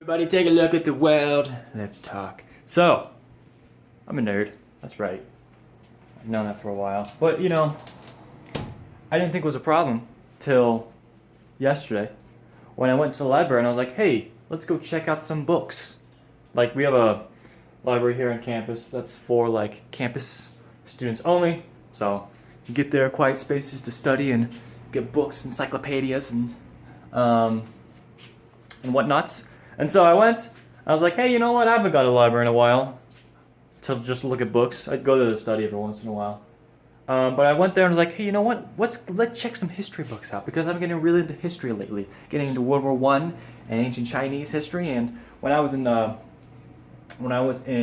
Everybody take a look at the world. Let's talk. So, I'm a nerd. That's right. I've known that for a while. But, you know, I didn't think it was a problem till yesterday when I went to the library and I was like, hey, let's go check out some books. Like, we have a library here on campus that's for, like, campus students only. So, you get there, quiet spaces to study and get books, encyclopedias, and whatnots. And so I went, I was like, hey, you know what, I haven't gone to the library in a while to just look at books. I'd go to the study every once in a while. But I went there and was like, hey, you know what, let's check some history books out, because I'm getting really into history lately. Getting into World War I and ancient Chinese history. And when I was in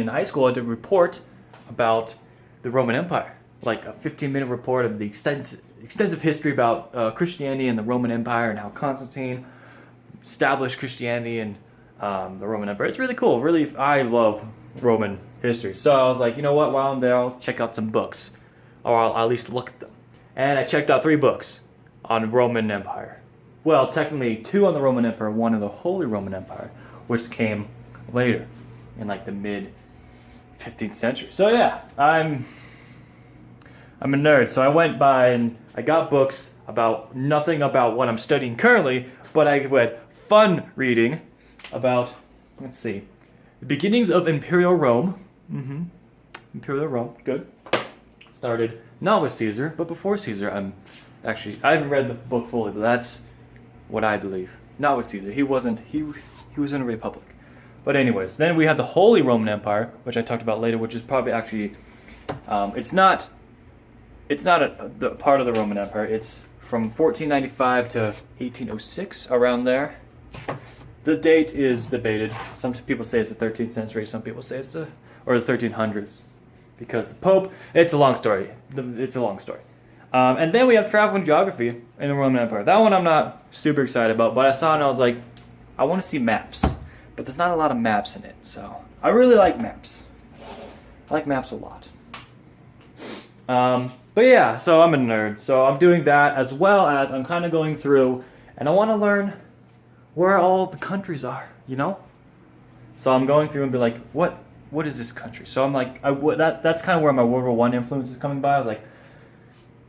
high school, I did a report about the Roman Empire. Like a 15-minute report of the extensive history about Christianity and the Roman Empire and how Constantine established Christianity and the Roman Empire. It's really cool. Really, I love Roman history. So I was like, you know what? While I'm there, I'll check out some books, or I'll at least look at them. And I checked out 3 books on the Roman Empire. Well, technically 2 on the Roman Empire, 1 on the Holy Roman Empire, which came later in like the mid 15th century. So yeah, I'm a nerd. So I went by and I got books about nothing about what I'm studying currently, but I read fun reading about, let's see, the beginnings of Imperial Rome. Imperial Rome, good. Started not with Caesar, but before Caesar. I haven't read the book fully, but that's what I believe. Not with Caesar. He was in a republic. But anyways, then we have the Holy Roman Empire, which I talked about later, which is probably actually, it's not the part of the Roman Empire. It's from 1495 to 1806, around there. The date is debated. Some people say it's the 13th century, some people say it's the 1300s. Because the Pope, it's a long story. And then we have travel and geography in the Roman Empire. That one I'm not super excited about, but I saw it and I was like, I want to see maps. But there's not a lot of maps in it, so I really like maps. I like maps a lot. But yeah, so I'm a nerd. So I'm doing that, as well as I'm kind of going through, and I want to learn where all the countries are, you know? So I'm going through and be like, what is this country? So I'm like, that's kind of where my World War I influence is coming by. I was like,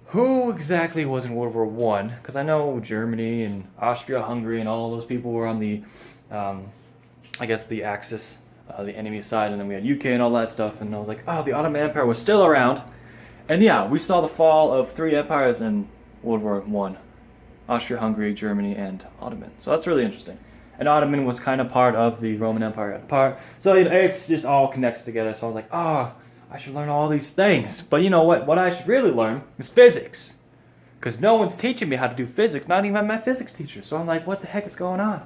who exactly was in World War I? Because I know Germany and Austria-Hungary and all those people were on the, I guess, the Axis, the enemy side, and then we had UK and all that stuff, and I was like, oh, the Ottoman Empire was still around. And yeah, we saw the fall of 3 empires in World War I. Austria-Hungary, Germany, and Ottoman. So that's really interesting. And Ottoman was kind of part of the Roman Empire. So it's just all connects together. So I was like, oh, I should learn all these things. But you know what? What I should really learn is physics. Because no one's teaching me how to do physics, not even my physics teacher. So I'm like, what the heck is going on?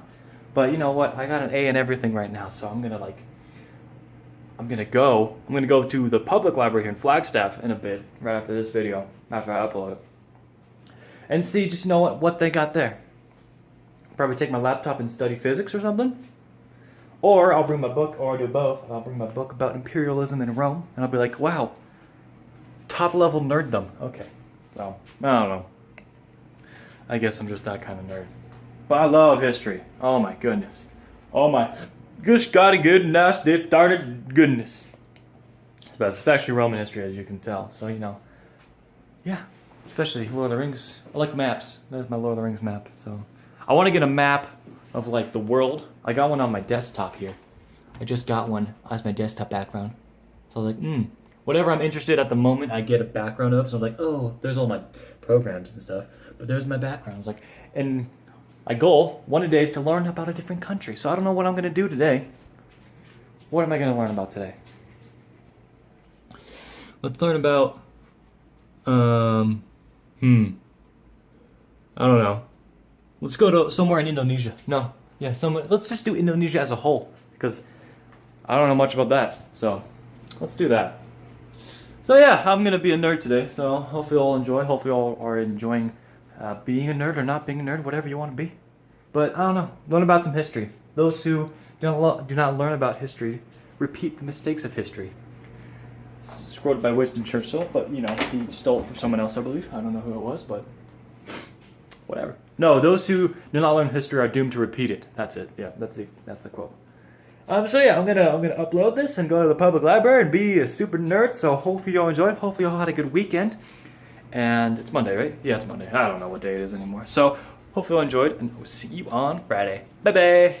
But you know what? I got an A in everything right now. So I'm gonna go to the public library here in Flagstaff in a bit, right after this video, after I upload it, and see, just, you know what they got there. Probably take my laptop and study physics or something. Or I'll bring my book, or I'll do both. I'll bring my book about imperialism in Rome, and I'll be like, wow, top level nerddom. Okay, so, I don't know. I guess I'm just that kind of nerd. But I love history. Oh my goodness. Oh my gosh, golly goodness, this darted goodness. But especially Roman history, as you can tell. So, you know, yeah, especially Lord of the Rings. I like maps. That's my Lord of the Rings map. So I want to get a map of like the world. I got one on my desktop here. I just got one as my desktop background. So I was like, whatever I'm interested at the moment, I get a background of. So I'm like, oh, there's all my programs and stuff. But there's my background. It's like, and my goal, one a day, is to learn about a different country. So I don't know what I'm going to do today. What am I going to learn about today? Let's learn about, I don't know. Let's go to somewhere in Indonesia. No, yeah, let's just do Indonesia as a whole, because I don't know much about that. So let's do that. So yeah, I'm going to be a nerd today. So hopefully you all enjoy. Hopefully you all are enjoying being a nerd or not being a nerd, whatever you want to be. But I don't know, learn about some history. Those who do not learn about history repeat the mistakes of history. It's quoted by Winston Churchill, but you know, he stole it from someone else, I believe. I don't know who it was, but whatever. No, those who do not learn history are doomed to repeat it. That's it. Yeah, that's the quote. So yeah, I'm gonna upload this and go to the public library and be a super nerd. So hopefully y'all enjoyed. Hopefully y'all had a good weekend. And it's Monday, right? Yeah, it's Monday. I don't know what day it is anymore. So hopefully y'all enjoyed, and we'll see you on Friday. Bye bye.